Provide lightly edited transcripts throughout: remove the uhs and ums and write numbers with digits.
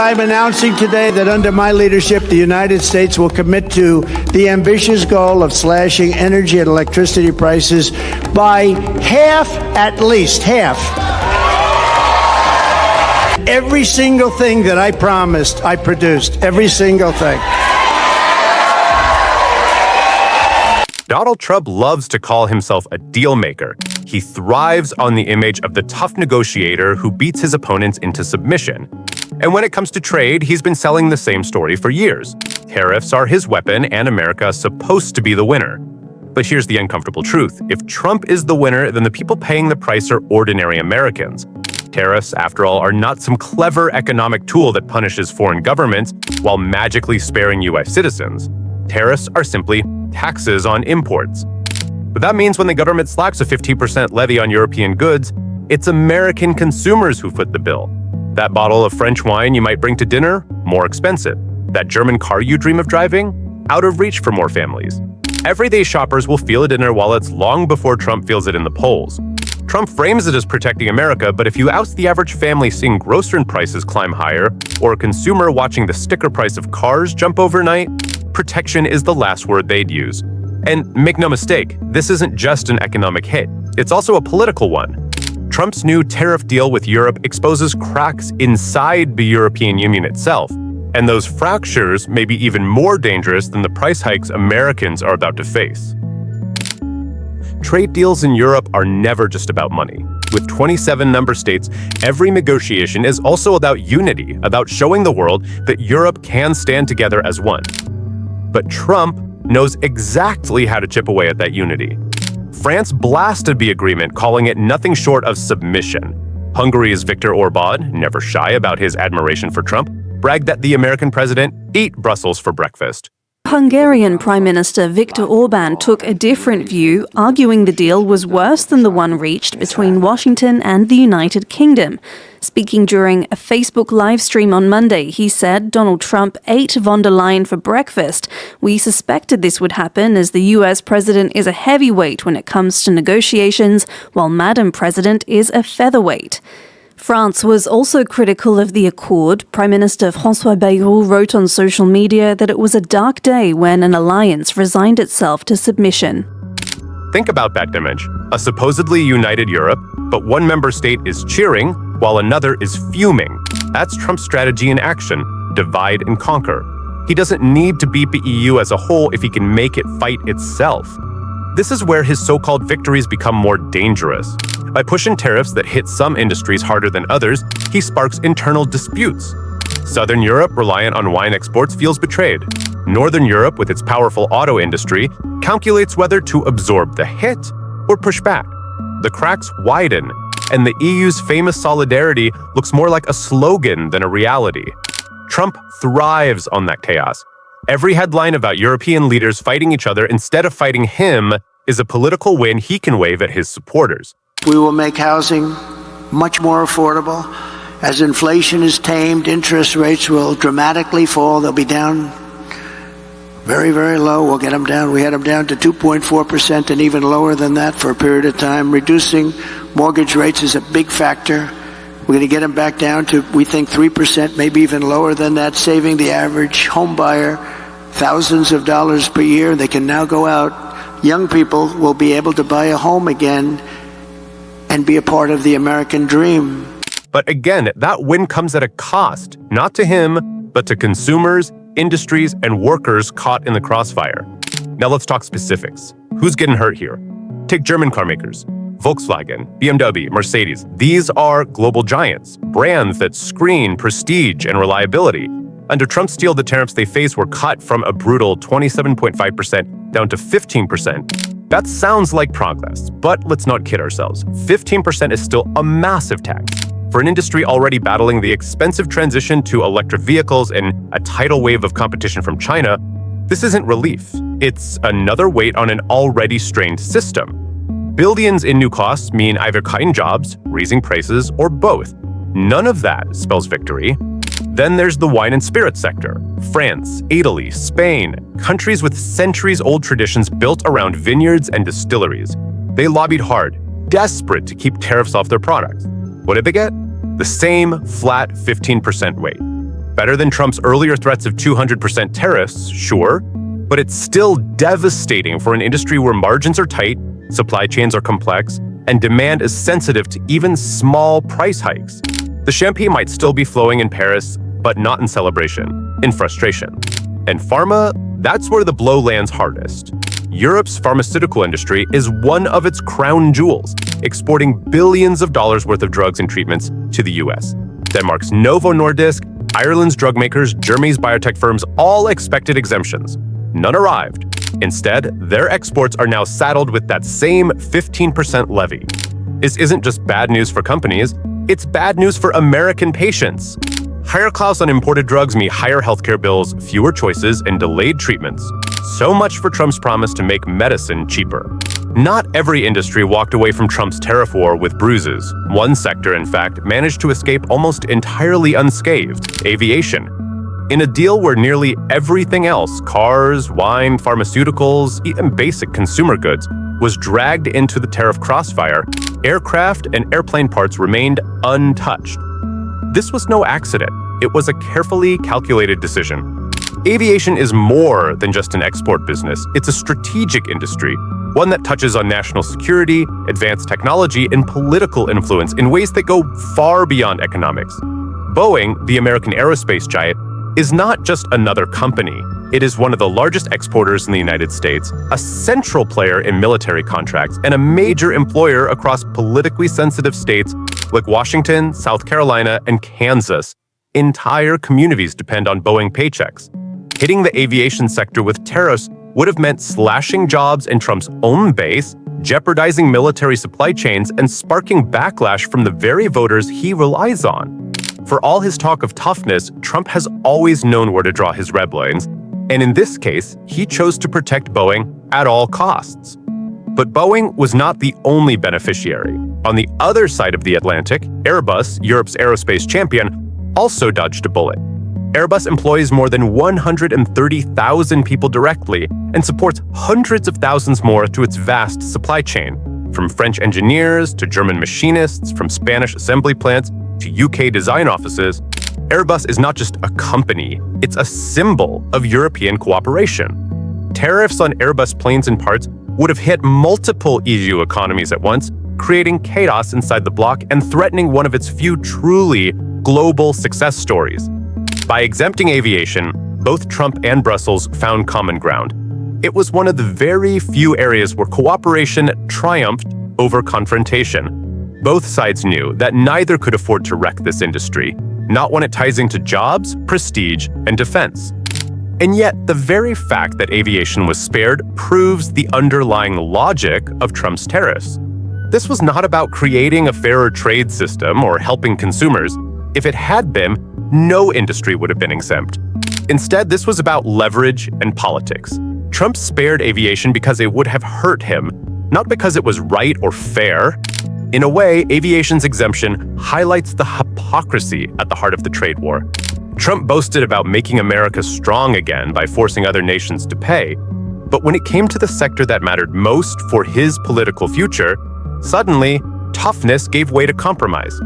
I'm announcing today that under my leadership, the United States will commit to the ambitious goal of slashing energy and electricity prices by half, at least half. Every single thing that I promised, I produced. Every single thing. Donald Trump loves to call himself a deal maker. He thrives on the image of the tough negotiator who beats his opponents into submission. And when it comes to trade, he's been selling the same story for years. Tariffs are his weapon, and America's supposed to be the winner. But here's the uncomfortable truth. If Trump is the winner, then the people paying the price are ordinary Americans. Tariffs, after all, are not some clever economic tool that punishes foreign governments while magically sparing U.S. citizens. Tariffs are simply taxes on imports. But that means when the government slacks a 15% levy on European goods, it's American consumers who foot the bill. That bottle of French wine you might bring to dinner, more expensive. That German car you dream of driving, out of reach for more families. Everyday shoppers will feel it in their wallets long before Trump feels it in the polls. Trump frames it as protecting America, but if you oust the average family seeing grocery prices climb higher, or a consumer watching the sticker price of cars jump overnight, protection is the last word they'd use. And make no mistake, this isn't just an economic hit. It's also a political one. Trump's new tariff deal with Europe exposes cracks inside the European Union itself, and those fractures may be even more dangerous than the price hikes Americans are about to face. Trade deals in Europe are never just about money. With 27 member states, every negotiation is also about unity, about showing the world that Europe can stand together as one. But Trump knows exactly how to chip away at that unity. France blasted the agreement, calling it nothing short of submission. Hungary's Viktor Orban, never shy about his admiration for Trump, bragged that the American president ate Brussels for breakfast. Hungarian Prime Minister Viktor Orban took a different view, arguing the deal was worse than the one reached between Washington and the United Kingdom. Speaking during a Facebook live stream on Monday, he said Donald Trump ate von der Leyen for breakfast. We suspected this would happen as the US president is a heavyweight when it comes to negotiations, while Madam President is a featherweight. France was also critical of the accord. Prime Minister François Bayrou wrote on social media that it was a dark day when an alliance resigned itself to submission. Think about that image. A supposedly united Europe, but one member state is cheering while another is fuming. That's Trump's strategy in action: divide and conquer. He doesn't need to beat the EU as a whole if he can make it fight itself. This is where his so-called victories become more dangerous. By pushing tariffs that hit some industries harder than others, he sparks internal disputes. Southern Europe, reliant on wine exports, feels betrayed. Northern Europe, with its powerful auto industry, calculates whether to absorb the hit or push back. The cracks widen, and the EU's famous solidarity looks more like a slogan than a reality. Trump thrives on that chaos. Every headline about European leaders fighting each other instead of fighting him is a political win he can wave at his supporters. We will make housing much more affordable. As inflation is tamed, interest rates will dramatically fall. They'll be down very, very low. We'll get them down. We had them down to 2.4% and even lower than that for a period of time. Reducing mortgage rates is a big factor. We're going to get them back down to, we think, 3%, maybe even lower than that, saving the average home buyer thousands of dollars per year. They can now go out. Young people will be able to buy a home again and be a part of the American dream. But again, that win comes at a cost, not to him, but to consumers, industries, and workers caught in the crossfire. Now let's talk specifics. Who's getting hurt here? Take German car makers. Volkswagen, BMW, Mercedes. These are global giants, brands that screen prestige and reliability. Under Trump's deal, the tariffs they face were cut from a brutal 27.5% down to 15%. That sounds like progress, but let's not kid ourselves. 15% is still a massive tax. For an industry already battling the expensive transition to electric vehicles and a tidal wave of competition from China, this isn't relief. It's another weight on an already strained system. Billions in new costs mean either cutting jobs, raising prices, or both. None of that spells victory. Then there's the wine and spirit sector. France, Italy, Spain, countries with centuries-old traditions built around vineyards and distilleries. They lobbied hard, desperate to keep tariffs off their products. What did they get? The same flat 15% weight. Better than Trump's earlier threats of 200% tariffs, sure, but it's still devastating for an industry where margins are tight, supply chains are complex, and demand is sensitive to even small price hikes. The champagne might still be flowing in Paris, but not in celebration, in frustration. And pharma, that's where the blow lands hardest. Europe's pharmaceutical industry is one of its crown jewels, exporting billions of dollars worth of drugs and treatments to the US. Denmark's Novo Nordisk, Ireland's drug makers, Germany's biotech firms all expected exemptions. None arrived. Instead, their exports are now saddled with that same 15% levy. This isn't just bad news for companies, it's bad news for American patients. Higher costs on imported drugs mean higher healthcare bills, fewer choices, and delayed treatments. So much for Trump's promise to make medicine cheaper. Not every industry walked away from Trump's tariff war with bruises. One sector, in fact, managed to escape almost entirely unscathed: aviation. In a deal where nearly everything else, cars, wine, pharmaceuticals, even basic consumer goods, was dragged into the tariff crossfire, aircraft and airplane parts remained untouched. This was no accident. It was a carefully calculated decision. Aviation is more than just an export business. It's a strategic industry, one that touches on national security, advanced technology, and political influence in ways that go far beyond economics. Boeing, the American aerospace giant, is not just another company. It is one of the largest exporters in the United States, a central player in military contracts, and a major employer across politically sensitive states like Washington, South Carolina, and Kansas. Entire communities depend on Boeing paychecks. Hitting the aviation sector with tariffs would have meant slashing jobs in Trump's own base, jeopardizing military supply chains, and sparking backlash from the very voters he relies on. For all his talk of toughness, Trump has always known where to draw his red lines, and in this case, he chose to protect Boeing at all costs. But Boeing was not the only beneficiary. On the other side of the Atlantic, Airbus, Europe's aerospace champion, also dodged a bullet. Airbus employs more than 130,000 people directly and supports hundreds of thousands more through its vast supply chain. From French engineers to German machinists, from Spanish assembly plants to UK design offices, Airbus is not just a company, it's a symbol of European cooperation. Tariffs on Airbus planes and parts would have hit multiple EU economies at once, creating chaos inside the bloc and threatening one of its few truly global success stories. By exempting aviation, both Trump and Brussels found common ground. It was one of the very few areas where cooperation triumphed over confrontation. Both sides knew that neither could afford to wreck this industry, not when it ties into jobs, prestige, and defense. And yet, the very fact that aviation was spared proves the underlying logic of Trump's tariffs. This was not about creating a fairer trade system or helping consumers. If it had been, no industry would have been exempt. Instead, this was about leverage and politics. Trump spared aviation because it would have hurt him, not because it was right or fair. In a way, aviation's exemption highlights the hypocrisy at the heart of the trade war. Trump boasted about making America strong again by forcing other nations to pay, but when it came to the sector that mattered most for his political future, suddenly, toughness gave way to compromise.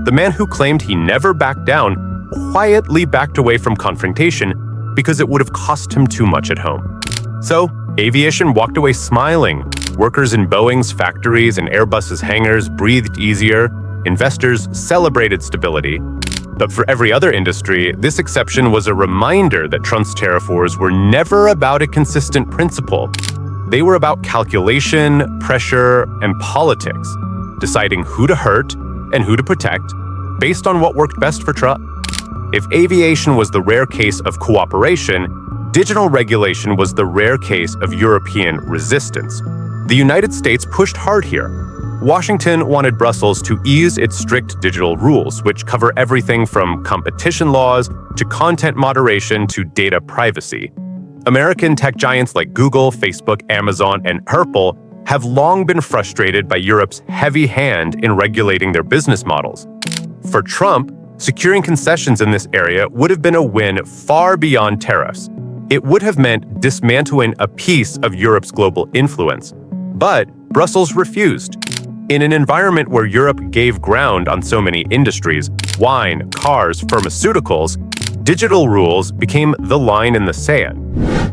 The man who claimed he never backed down quietly backed away from confrontation because it would have cost him too much at home. So, aviation walked away smiling. Workers in Boeing's factories and Airbus's hangars breathed easier. Investors celebrated stability. But for every other industry, this exception was a reminder that Trump's tariff wars were never about a consistent principle. They were about calculation, pressure, and politics, deciding who to hurt and who to protect based on what worked best for Trump. If aviation was the rare case of cooperation, digital regulation was the rare case of European resistance. The United States pushed hard here. Washington wanted Brussels to ease its strict digital rules, which cover everything from competition laws to content moderation to data privacy. American tech giants like Google, Facebook, Amazon, and Apple have long been frustrated by Europe's heavy hand in regulating their business models. For Trump, securing concessions in this area would have been a win far beyond tariffs. It would have meant dismantling a piece of Europe's global influence. But Brussels refused. In an environment where Europe gave ground on so many industries, wine, cars, pharmaceuticals, Digital rules became the line in the sand.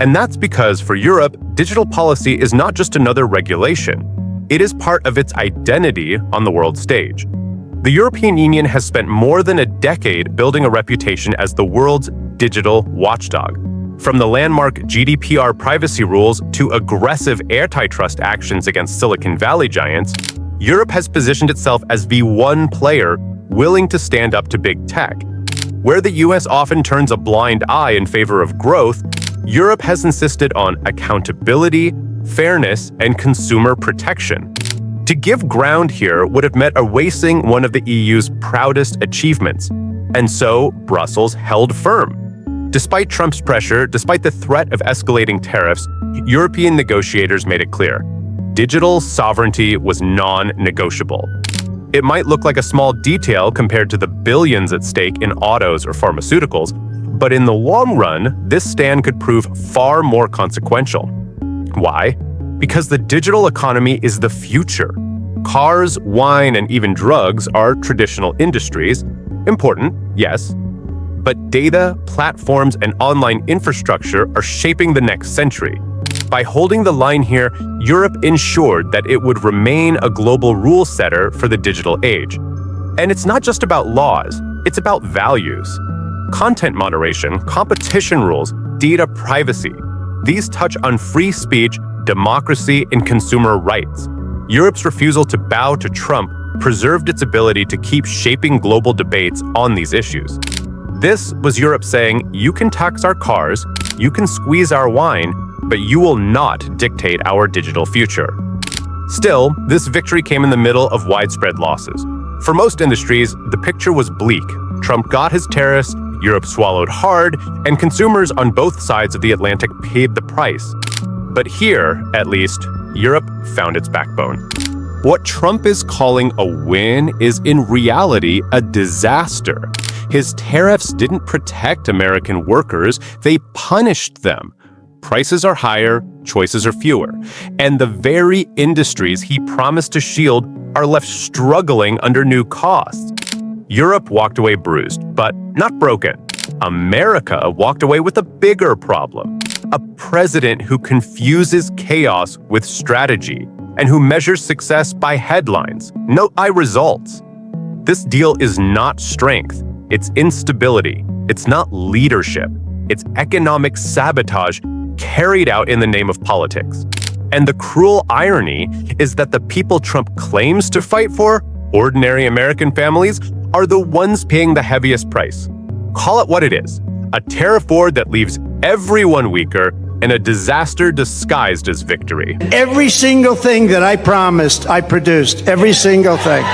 And that's because for Europe, digital policy is not just another regulation. It is part of its identity on the world stage. The European Union has spent more than a decade building a reputation as the world's digital watchdog. From the landmark GDPR privacy rules to aggressive antitrust actions against Silicon Valley giants, Europe has positioned itself as the one player willing to stand up to big tech. Where the US often turns a blind eye in favor of growth, Europe has insisted on accountability, fairness, and consumer protection. To give ground here would have meant erasing one of the EU's proudest achievements, and so Brussels held firm. Despite Trump's pressure, despite the threat of escalating tariffs, European negotiators made it clear: digital sovereignty was non-negotiable. It might look like a small detail compared to the billions at stake in autos or pharmaceuticals, but in the long run, this stand could prove far more consequential. Why? Because the digital economy is the future. Cars, wine, and even drugs are traditional industries. Important, yes. But data, platforms, and online infrastructure are shaping the next century. By holding the line here, Europe ensured that it would remain a global rule setter for the digital age. And it's not just about laws, it's about values. Content moderation, competition rules, data privacy. These touch on free speech, democracy, and consumer rights. Europe's refusal to bow to Trump preserved its ability to keep shaping global debates on these issues. This was Europe saying, you can tax our cars, you can squeeze our wine, but you will not dictate our digital future. Still, this victory came in the middle of widespread losses. For most industries, the picture was bleak. Trump got his tariffs, Europe swallowed hard, and consumers on both sides of the Atlantic paid the price. But here, at least, Europe found its backbone. What Trump is calling a win is in reality a disaster. His tariffs didn't protect American workers, they punished them. Prices are higher, choices are fewer, and the very industries he promised to shield are left struggling under new costs. Europe walked away bruised, but not broken. America walked away with a bigger problem: a president who confuses chaos with strategy and who measures success by headlines, not by results. This deal is not strength, it's instability. It's not leadership, it's economic sabotage carried out in the name of politics. And the cruel irony is that the people Trump claims to fight for, ordinary American families, are the ones paying the heaviest price. Call it what it is: a tariff war that leaves everyone weaker and a disaster disguised as victory. Every single thing that I promised, I produced. Every single thing.